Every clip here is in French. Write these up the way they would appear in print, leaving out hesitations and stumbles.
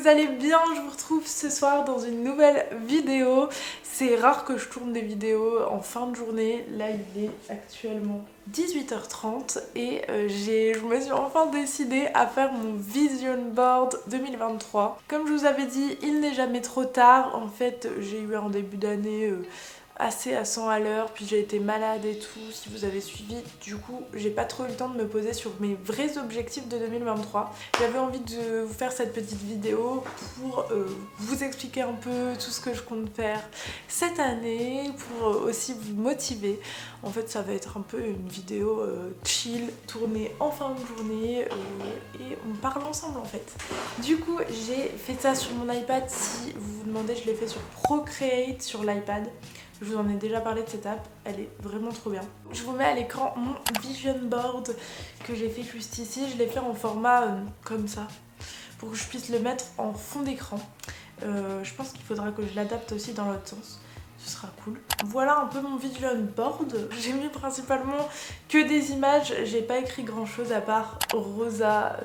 vous allez bien, je vous retrouve ce soir dans une nouvelle vidéo. C'est rare que je tourne des vidéos en fin de journée, là il est actuellement 18h30 et je me suis enfin décidée à faire mon vision board 2023. Comme je vous avais dit, il n'est jamais trop tard, en fait j'ai eu un début d'année assez à 100 à l'heure, puis j'ai été malade et tout, si vous avez suivi, du coup j'ai pas trop eu le temps de me poser sur mes vrais objectifs de 2023. J'avais envie de vous faire cette petite vidéo pour vous expliquer un peu tout ce que je compte faire cette année, pour aussi vous motiver. En fait ça va être un peu une vidéo chill, tournée en fin de journée et on parle ensemble en fait. Du coup j'ai fait ça sur mon iPad, si vous vous demandez je l'ai fait sur Procreate sur l'iPad. Je vous en ai déjà parlé de cette app, elle est vraiment trop bien. Je vous mets à l'écran mon vision board que j'ai fait juste ici. Je l'ai fait en format comme ça, pour que je puisse le mettre en fond d'écran. Je pense qu'il faudra que je l'adapte aussi dans l'autre sens. Ce sera cool. Voilà un peu mon vision board. J'ai mis principalement que des images. J'ai pas écrit grand chose à part Rosa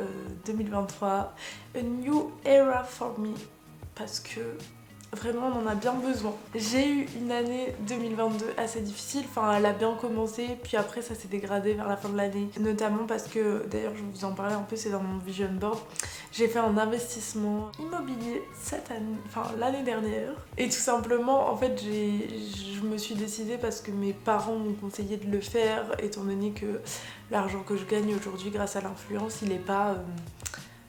2023. A new era for me. Parce que vraiment on en a bien besoin. J'ai eu une année 2022 assez difficile, enfin elle a bien commencé puis après ça s'est dégradé vers la fin de l'année, notamment parce que, d'ailleurs je vous en parlais un peu, c'est dans mon vision board, j'ai fait un investissement immobilier cette année, enfin l'année dernière, et tout simplement en fait je me suis décidée parce que mes parents m'ont conseillé de le faire, étant donné que l'argent que je gagne aujourd'hui grâce à l'influence il est pas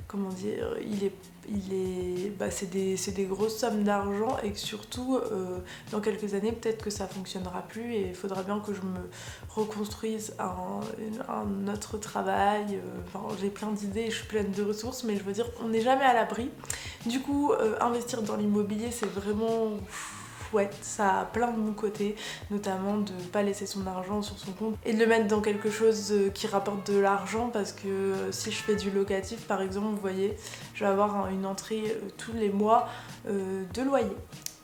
comment dire, c'est des grosses sommes d'argent et que surtout dans quelques années peut-être que ça fonctionnera plus et il faudra bien que je me reconstruise un autre travail. Enfin, j'ai plein d'idées et je suis pleine de ressources, mais je veux dire on n'est jamais à l'abri. Du coup investir dans l'immobilier c'est vraiment chouette, ça a plein de bons côtés, notamment de pas laisser son argent sur son compte et de le mettre dans quelque chose qui rapporte de l'argent, parce que si je fais du locatif par exemple, vous voyez, je vais avoir une entrée tous les mois de loyer.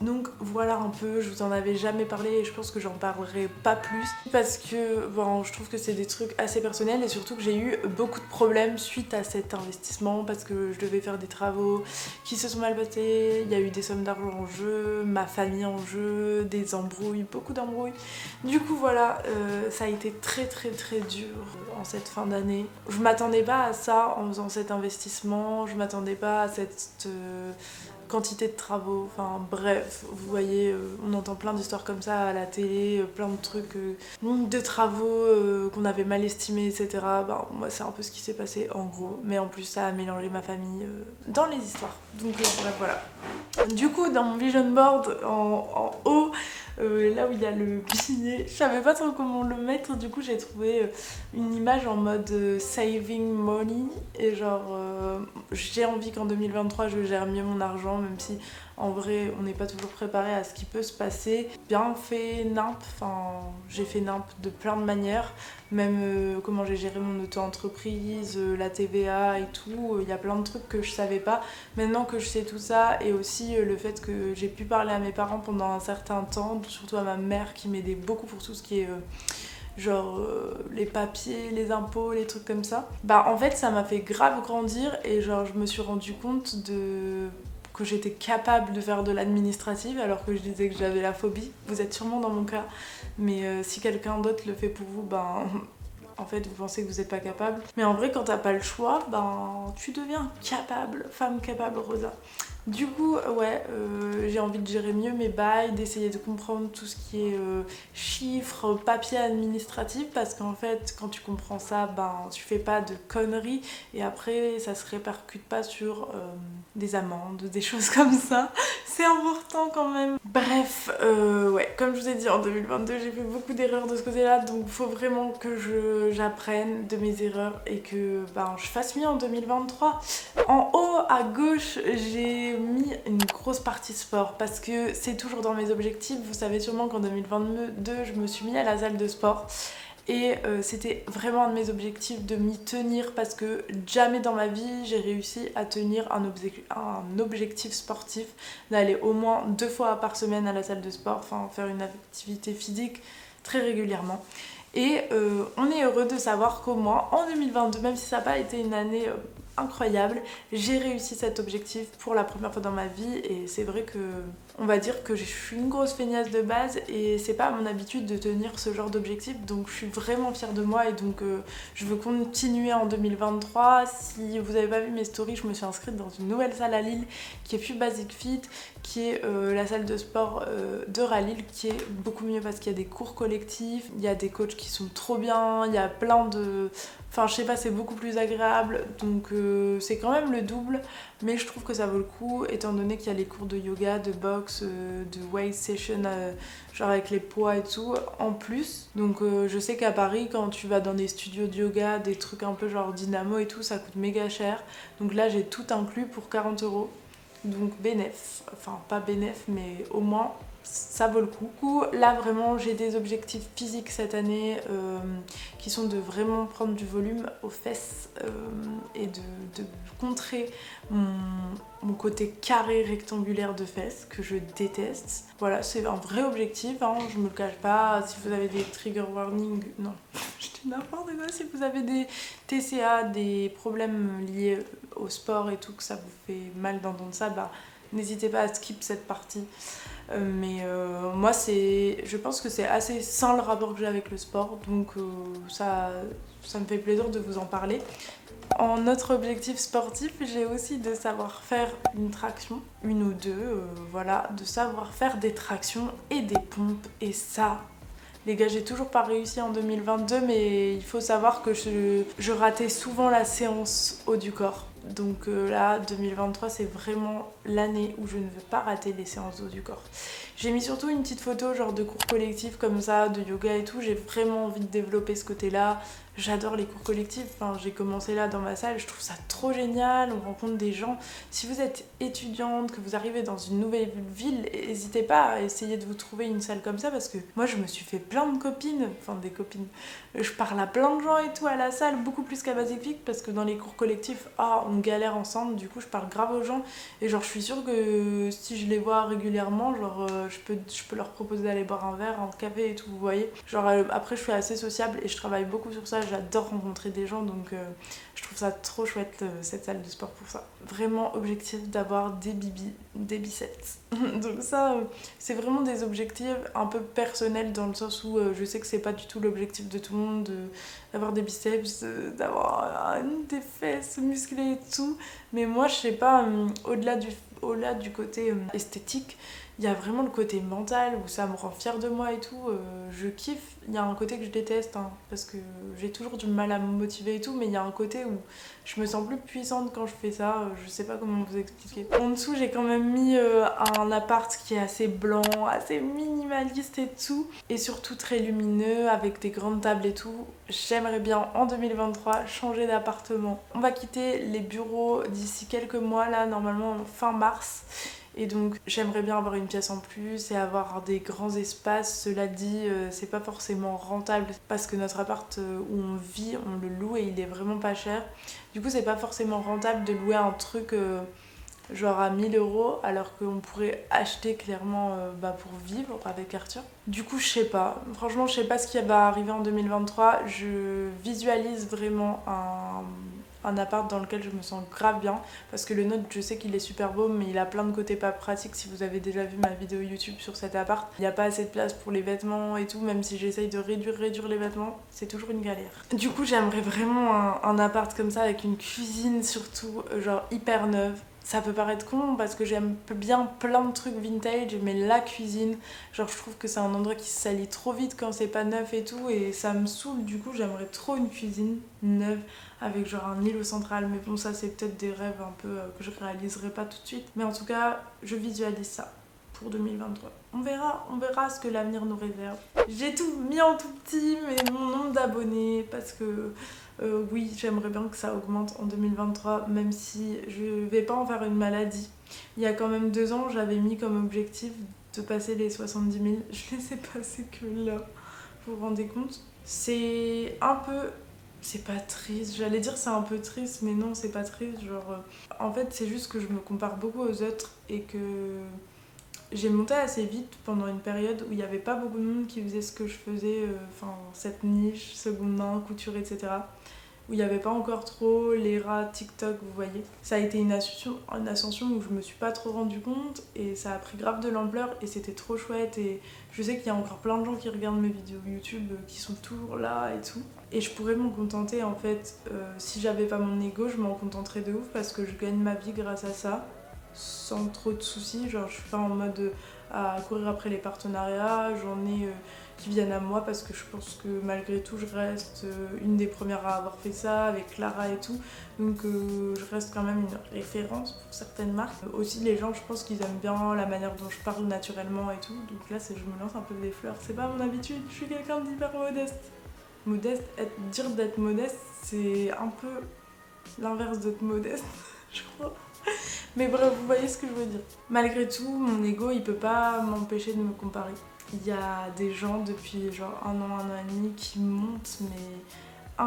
Donc voilà un peu, je vous en avais jamais parlé et je pense que j'en parlerai pas plus parce que bon, je trouve que c'est des trucs assez personnels et surtout que j'ai eu beaucoup de problèmes suite à cet investissement parce que je devais faire des travaux qui se sont mal passés, il y a eu des sommes d'argent en jeu, ma famille en jeu, des embrouilles, beaucoup d'embrouilles. Du coup voilà, ça a été très dur en cette fin d'année. Je m'attendais pas à ça en faisant cet investissement, je m'attendais pas à cette quantité de travaux, enfin bref, vous voyez, on entend plein d'histoires comme ça à la télé, plein de trucs, nombre de travaux qu'on avait mal estimés, etc. Ben, moi c'est un peu ce qui s'est passé en gros, mais en plus ça a mélangé ma famille dans les histoires, donc bref voilà. Du coup dans mon vision board en haut, là où il y a le billet, je savais pas trop comment le mettre, du coup j'ai trouvé une image en mode saving money et genre j'ai envie qu'en 2023 je gère mieux mon argent, même si en vrai on n'est pas toujours préparé à ce qui peut se passer. Bien fait nimp, enfin j'ai fait nimp de plein de manières, même comment j'ai géré mon auto-entreprise, la TVA et tout, il y a plein de trucs que je savais pas. Maintenant que je sais tout ça, et aussi le fait que j'ai pu parler à mes parents pendant un certain temps, surtout à ma mère qui m'aidait beaucoup pour tout ce qui est genre les papiers, les impôts, les trucs comme ça. Bah en fait ça m'a fait grave grandir et genre je me suis rendu compte que j'étais capable de faire de l'administratif alors que je disais que j'avais la phobie. Vous êtes sûrement dans mon cas, mais si quelqu'un d'autre le fait pour vous, ben en fait vous pensez que vous n'êtes pas capable. Mais en vrai quand t'as pas le choix, ben tu deviens capable, femme capable Rosa. Du coup, ouais, j'ai envie de gérer mieux mes bails, d'essayer de comprendre tout ce qui est chiffres, papier administratif, parce qu'en fait, quand tu comprends ça, ben, tu fais pas de conneries, et après, ça se répercute pas sur des amendes, des choses comme ça. C'est important quand même. Bref, ouais, comme je vous ai dit, en 2022, j'ai fait beaucoup d'erreurs de ce côté-là, donc il faut vraiment que j'apprenne de mes erreurs et que ben, je fasse mieux en 2023. En haut à gauche, j'ai mis une grosse partie sport parce que c'est toujours dans mes objectifs. Vous savez sûrement qu'en 2022 je me suis mis à la salle de sport et c'était vraiment un de mes objectifs de m'y tenir parce que jamais dans ma vie j'ai réussi à tenir un objectif sportif, d'aller au moins 2 fois par semaine à la salle de sport, enfin faire une activité physique très régulièrement. Et on est heureux de savoir qu'au moins en 2022, même si ça n'a pas été une année incroyable. J'ai réussi cet objectif pour la première fois dans ma vie et c'est vrai que on va dire que je suis une grosse feignasse de base et c'est pas mon habitude de tenir ce genre d'objectif, donc je suis vraiment fière de moi et donc je veux continuer en 2023. Si vous avez pas vu mes stories, je me suis inscrite dans une nouvelle salle à Lille qui est plus Basic Fit, qui est la salle de sport de Ralil, qui est beaucoup mieux parce qu'il y a des cours collectifs, il y a des coachs qui sont trop bien, il y a plein de... Enfin je sais pas, c'est beaucoup plus agréable, donc c'est quand même le double, mais je trouve que ça vaut le coup étant donné qu'il y a les cours de yoga, de boxe, de weight session, genre avec les poids et tout en plus. Donc je sais qu'à Paris, quand tu vas dans des studios de yoga, des trucs un peu genre dynamo et tout, ça coûte méga cher. Donc là j'ai tout inclus pour 40 €. Donc bénéf, enfin pas bénéf mais au moins ça vaut le coup. Du coup là vraiment j'ai des objectifs physiques cette année qui sont de vraiment prendre du volume aux fesses et de contrer mon côté carré rectangulaire de fesses que je déteste. Voilà, c'est un vrai objectif, hein, je me le cache pas. Si vous avez des trigger warnings, non, je dis n'importe quoi. Si vous avez des TCA, des problèmes liés au sport et tout, que ça vous fait mal d'entendre ça, bah n'hésitez pas à skip cette partie. Mais moi je pense que c'est assez sain le rapport que j'ai avec le sport, donc ça me fait plaisir de vous en parler. En autre objectif sportif, j'ai aussi de savoir faire une traction, une ou deux, voilà, de savoir faire des tractions et des pompes, et ça, les gars, j'ai toujours pas réussi en 2022, mais il faut savoir que je ratais souvent la séance haut du corps. Donc là, 2023, c'est vraiment l'année où je ne veux pas rater les séances haut du corps. J'ai mis surtout une petite photo genre de cours collectifs comme ça, de yoga et tout. J'ai vraiment envie de développer ce côté-là. J'adore les cours collectifs, enfin, j'ai commencé là dans ma salle, je trouve ça trop génial, on rencontre des gens. Si vous êtes étudiante, que vous arrivez dans une nouvelle ville, n'hésitez pas à essayer de vous trouver une salle comme ça parce que moi je me suis fait plein de copines, enfin des copines. Je parle à plein de gens et tout à la salle, beaucoup plus qu'à Basic Fit parce que dans les cours collectifs, on galère ensemble, du coup je parle grave aux gens et genre je suis sûre que si je les vois régulièrement, genre je peux leur proposer d'aller boire un verre, un café et tout, vous voyez. Genre après je suis assez sociable et je travaille beaucoup sur ça. J'adore rencontrer des gens, donc je trouve ça trop chouette cette salle de sport pour ça. Vraiment objectif d'avoir des biceps. Donc ça, c'est vraiment des objectifs un peu personnels dans le sens où je sais que c'est pas du tout l'objectif de tout le monde d'avoir des biceps, d'avoir des fesses musclées et tout. Mais moi, je sais pas, au-delà du côté esthétique, il y a vraiment le côté mental où ça me rend fière de moi et tout. Je kiffe. Il y a un côté que je déteste parce que j'ai toujours du mal à me motiver et tout, mais il y a un côté où je me sens plus puissante quand je fais ça. Je sais pas comment vous expliquer. En dessous, j'ai quand même mis un appart qui est assez blanc, assez minimaliste et tout, et surtout très lumineux avec des grandes tables et tout. J'aimerais bien en 2023 changer d'appartement. On va quitter les bureaux d'ici quelques mois, là, normalement fin mars. Et donc j'aimerais bien avoir une pièce en plus et avoir des grands espaces. Cela dit, c'est pas forcément rentable parce que notre appart où on vit, on le loue et il est vraiment pas cher. Du coup c'est pas forcément rentable de louer un truc genre à 1000 € alors qu'on pourrait acheter clairement pour vivre avec Arthur. Du coup je sais pas, franchement je sais pas ce qui va arriver en 2023. Je visualise vraiment un appart dans lequel je me sens grave bien parce que le nôtre je sais qu'il est super beau mais il a plein de côtés pas pratiques. Si vous avez déjà vu ma vidéo YouTube sur cet appart, il n'y a pas assez de place pour les vêtements et tout, même si j'essaye de réduire les vêtements, c'est toujours une galère. Du coup j'aimerais vraiment un appart comme ça avec une cuisine surtout genre hyper neuve. Ça peut paraître con parce que j'aime bien plein de trucs vintage, mais la cuisine, genre je trouve que c'est un endroit qui se salit trop vite quand c'est pas neuf et tout, et ça me saoule. Du coup j'aimerais trop une cuisine neuve avec genre un îlot central, mais bon ça c'est peut-être des rêves un peu que je réaliserai pas tout de suite, mais en tout cas je visualise ça pour 2023. On verra ce que l'avenir nous réserve. J'ai tout mis en tout petit, mais mon nombre d'abonnés, parce que oui, j'aimerais bien que ça augmente en 2023, même si je vais pas en faire une maladie. Il y a quand même 2 ans, j'avais mis comme objectif de passer les 70 000. Je les ai passés que là, vous vous rendez compte? C'est un peu... C'est pas triste, j'allais dire c'est un peu triste, mais non, c'est pas triste. Genre, en fait, c'est juste que je me compare beaucoup aux autres et que j'ai monté assez vite pendant une période où il n'y avait pas beaucoup de monde qui faisait ce que je faisais, cette niche, seconde main, couture, etc. où il n'y avait pas encore trop l'era TikTok, vous voyez. Ça a été une ascension où je me suis pas trop rendu compte et ça a pris grave de l'ampleur et c'était trop chouette. Et je sais qu'il y a encore plein de gens qui regardent mes vidéos YouTube qui sont toujours là et tout. Et je pourrais m'en contenter en fait, si j'avais pas mon ego, je m'en contenterais de ouf parce que je gagne ma vie grâce à ça, sans trop de soucis. Genre je suis pas en mode à courir après les partenariats, j'en ai qui viennent à moi parce que je pense que malgré tout je reste une des premières à avoir fait ça avec Clara et tout, donc je reste quand même une référence pour certaines marques. Aussi les gens je pense qu'ils aiment bien la manière dont je parle naturellement et tout, donc là je me lance un peu des fleurs, c'est pas mon habitude, je suis quelqu'un d'hyper modeste, dire d'être modeste c'est un peu l'inverse d'être modeste je crois. Mais bref, vous voyez ce que je veux dire. Malgré tout, mon ego, il peut pas m'empêcher de me comparer. Il y a des gens depuis genre un an et demi qui montent, mais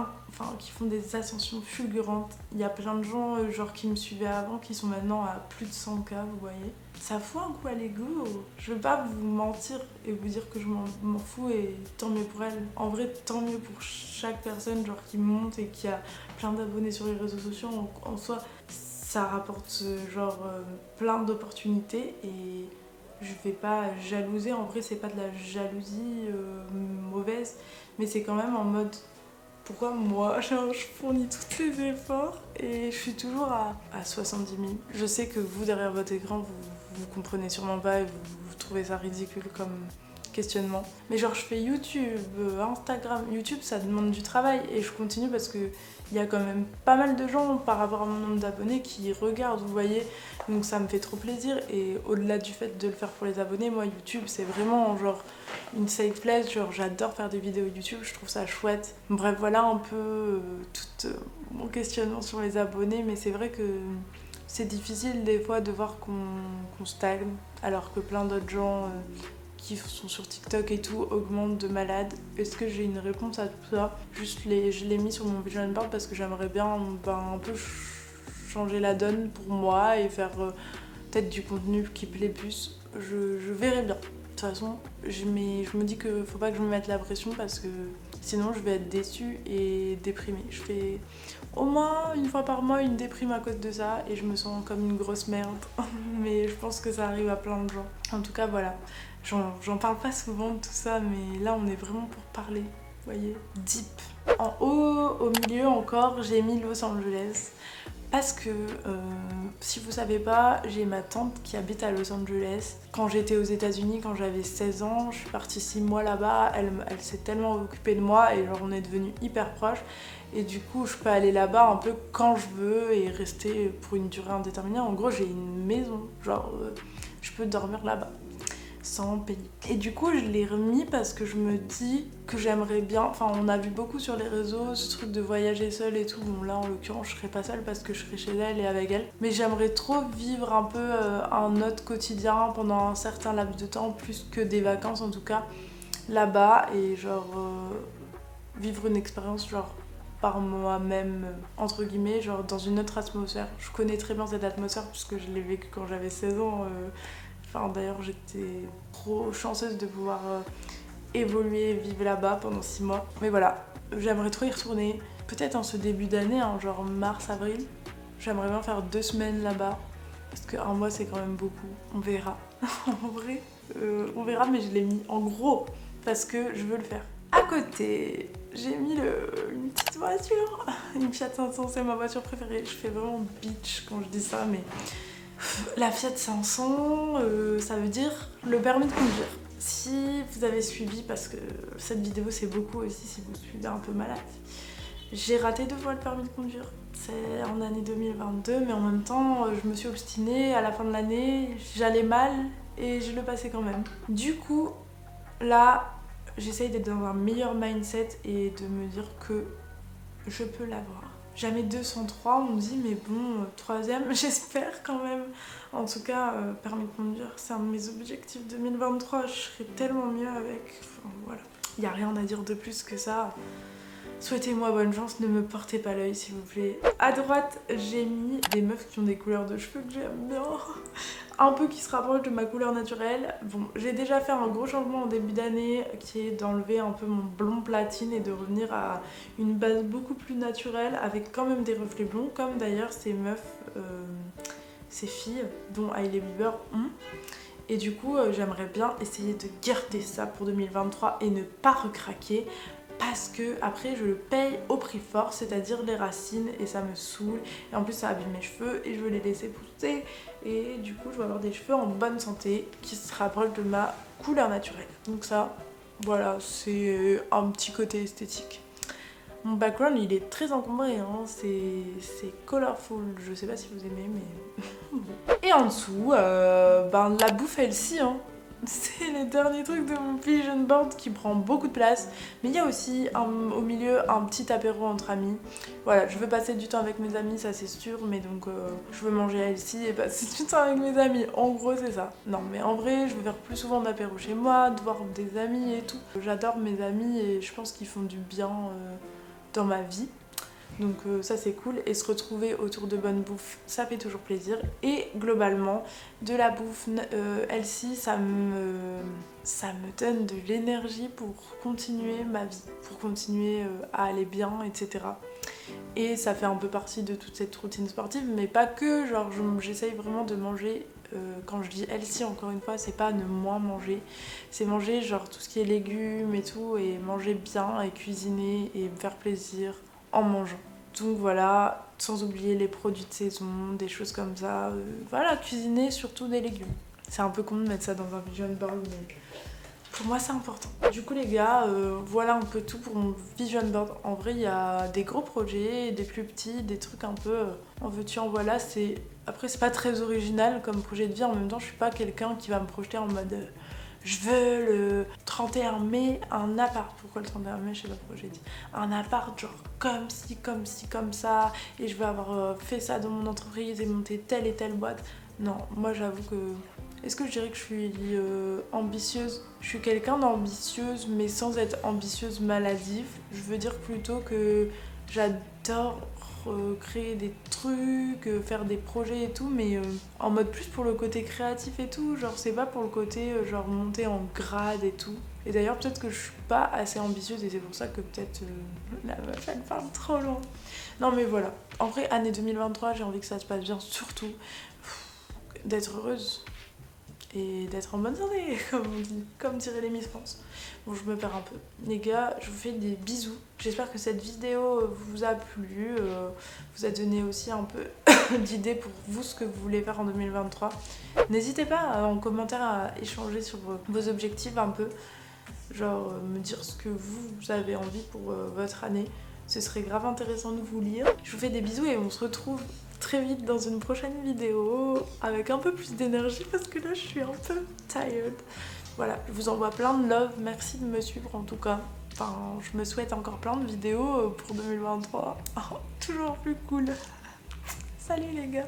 qui font des ascensions fulgurantes. Il y a plein de gens genre qui me suivaient avant, qui sont maintenant à plus de 100K, vous voyez. Ça fout un coup à l'ego. Je veux pas vous mentir et vous dire que je m'en fous et tant mieux pour elle. En vrai, tant mieux pour chaque personne genre qui monte et qui a plein d'abonnés sur les réseaux sociaux. En soi, ça rapporte plein d'opportunités et je vais pas jalouser. En vrai, c'est pas de la jalousie mauvaise, mais c'est quand même en mode pourquoi moi je fournis tous ces efforts et je suis toujours à 70 000. Je sais que vous derrière votre écran vous comprenez sûrement pas et vous trouvez ça ridicule comme questionnement, mais genre je fais YouTube, Instagram. YouTube ça demande du travail et je continue parce que il y a quand même pas mal de gens par rapport à mon nombre d'abonnés qui regardent, vous voyez, donc ça me fait trop plaisir. Et au-delà du fait de le faire pour les abonnés, moi YouTube c'est vraiment genre une safe place, genre j'adore faire des vidéos YouTube, je trouve ça chouette. Bref, voilà un peu tout mon questionnement sur les abonnés, mais c'est vrai que c'est difficile des fois de voir qu'on stagne alors que plein d'autres gens qui sont sur TikTok et tout augmentent de malade. Est-ce que j'ai une réponse à tout ça? Juste je l'ai mis sur mon vision board parce que j'aimerais bien un peu changer la donne pour moi et faire peut-être du contenu qui plaît plus. Je verrai bien. De toute façon, je me dis que faut pas que je me mette la pression parce que sinon je vais être déçue et déprimée. Je fais au moins une fois par mois une déprime à cause de ça et je me sens comme une grosse merde. Mais je pense que ça arrive à plein de gens. En tout cas, voilà. J'en parle pas souvent de tout ça, mais là on est vraiment pour parler, vous voyez, deep. En haut, au milieu encore, j'ai mis Los Angeles. Parce que, si vous savez pas, j'ai ma tante qui habite à Los Angeles. Quand j'étais aux États-Unis, quand j'avais 16 ans, je suis partie 6 mois là-bas. Elle s'est tellement occupée de moi et genre on est devenus hyper proches. Et du coup, je peux aller là-bas un peu quand je veux et rester pour une durée indéterminée. En gros, j'ai une maison, genre je peux dormir là-bas sans payer. Et du coup, je l'ai remis parce que je me dis que j'aimerais bien, enfin on a vu beaucoup sur les réseaux ce truc de voyager seule et tout. Bon là en l'occurrence je serais pas seule parce que je serais chez elle et avec elle, mais j'aimerais trop vivre un peu un autre quotidien pendant un certain laps de temps, plus que des vacances en tout cas, là-bas et genre vivre une expérience genre par moi-même, entre guillemets, genre dans une autre atmosphère. Je connais très bien cette atmosphère puisque je l'ai vécue quand j'avais 16 ans. Enfin, d'ailleurs, j'étais trop chanceuse de pouvoir évoluer et vivre là-bas pendant 6 mois. Mais voilà, j'aimerais trop y retourner. Peut-être en ce début d'année, hein, genre mars-avril. J'aimerais bien faire 2 semaines là-bas. Parce qu'un mois, c'est quand même beaucoup. On verra. En vrai, on verra, mais je l'ai mis en gros. Parce que je veux le faire. À côté, j'ai mis une petite voiture. Une Fiat 500, c'est ma voiture préférée. Je fais vraiment bitch quand je dis ça, mais... La Fiat 500, ça veut dire le permis de conduire. Si vous avez suivi, parce que cette vidéo c'est beaucoup aussi si vous suivez un peu malade, j'ai raté 2 fois le permis de conduire. C'est en année 2022, mais en même temps je me suis obstinée, à la fin de l'année j'allais mal et je le passais quand même. Du coup, là j'essaye d'être dans un meilleur mindset et de me dire que je peux l'avoir. Jamais 203, on me dit mais bon, 3ème, j'espère quand même. En tout cas, permis de conduire, c'est un de mes objectifs 2023, je serai tellement mieux avec. Enfin voilà, il n'y a rien à dire de plus que ça. Souhaitez-moi bonne chance, ne me portez pas l'œil s'il vous plaît. À droite, j'ai mis des meufs qui ont des couleurs de cheveux que j'aime bien. un peu qui se rapproche de ma couleur naturelle. Bon, j'ai déjà fait un gros changement en début d'année qui est d'enlever un peu mon blond platine et de revenir à une base beaucoup plus naturelle avec quand même des reflets blonds, comme d'ailleurs ces meufs, ces filles dont Hailey Bieber ont. Et du coup, j'aimerais bien essayer de garder ça pour 2023 et ne pas recraquer. Parce que après je le paye au prix fort, c'est-à-dire les racines, et ça me saoule, et en plus ça abîme mes cheveux et je veux les laisser pousser, et du coup je veux avoir des cheveux en bonne santé qui se rapprochent de ma couleur naturelle. Donc ça, voilà, c'est un petit côté esthétique. Mon background il est très encombré, hein. C'est colorful, je sais pas si vous aimez mais... Et en dessous, ben la bouffe elle-ci, hein. C'est les derniers trucs de mon vision board qui prend beaucoup de place. Mais il y a aussi au milieu un petit apéro entre amis. Voilà, je veux passer du temps avec mes amis, ça c'est sûr. Mais donc je veux manger healthy et passer du temps avec mes amis. En gros c'est ça. Non mais en vrai je veux faire plus souvent d'apéro chez moi, de voir des amis et tout. J'adore mes amis et je pense qu'ils font du bien dans ma vie. Donc ça c'est cool, et se retrouver autour de bonne bouffe, ça fait toujours plaisir. Et globalement, de la bouffe healthy, ça me donne de l'énergie pour continuer ma vie, pour continuer à aller bien, etc. Et ça fait un peu partie de toute cette routine sportive, mais pas que, genre j'essaye vraiment de manger, quand je dis healthy encore une fois, c'est pas ne moins manger, c'est manger genre tout ce qui est légumes et tout, et manger bien et cuisiner et me faire plaisir en mangeant. Donc voilà, sans oublier les produits de saison, des choses comme ça. Voilà, cuisiner surtout des légumes. C'est un peu con de mettre ça dans un vision board, mais pour moi c'est important. Du coup les gars, voilà un peu tout pour mon vision board. En vrai il y a des gros projets, des plus petits, des trucs un peu en veux-tu en voilà. Après c'est pas très original comme projet de vie, en même temps je suis pas quelqu'un qui va me projeter en mode... je veux le 31 mai un appart. Pourquoi le 31 mai? Je sais pas pourquoi j'ai dit. Un appart genre comme ci, comme ça. Et je veux avoir fait ça dans mon entreprise et monter telle et telle boîte. Non, moi j'avoue que... Est-ce que je dirais que je suis ambitieuse? Je suis quelqu'un d'ambitieuse mais sans être ambitieuse maladive. Je veux dire plutôt que j'adore créer des trucs, faire des projets et tout, mais en mode plus pour le côté créatif et tout, genre c'est pas pour le côté genre monter en grade et tout. Et d'ailleurs peut-être que je suis pas assez ambitieuse et c'est pour ça que peut-être la meuf elle parle trop loin. Non mais voilà, en vrai année 2023 j'ai envie que ça se passe bien, surtout d'être heureuse et d'être en bonne santé, comme on dit, comme dirait les Miss France. Bon, je me perds un peu. Les gars, je vous fais des bisous. J'espère que cette vidéo vous a plu, vous a donné aussi un peu d'idées pour vous, ce que vous voulez faire en 2023. N'hésitez pas en commentaire à échanger sur vos objectifs un peu, genre me dire ce que vous avez envie pour votre année. Ce serait grave intéressant de vous lire. Je vous fais des bisous et on se retrouve très vite dans une prochaine vidéo avec un peu plus d'énergie parce que là je suis un peu tired. Voilà, je vous envoie plein de love, merci de me suivre en tout cas. Enfin, je me souhaite encore plein de vidéos pour 2023. Oh, toujours plus cool. Salut les gars.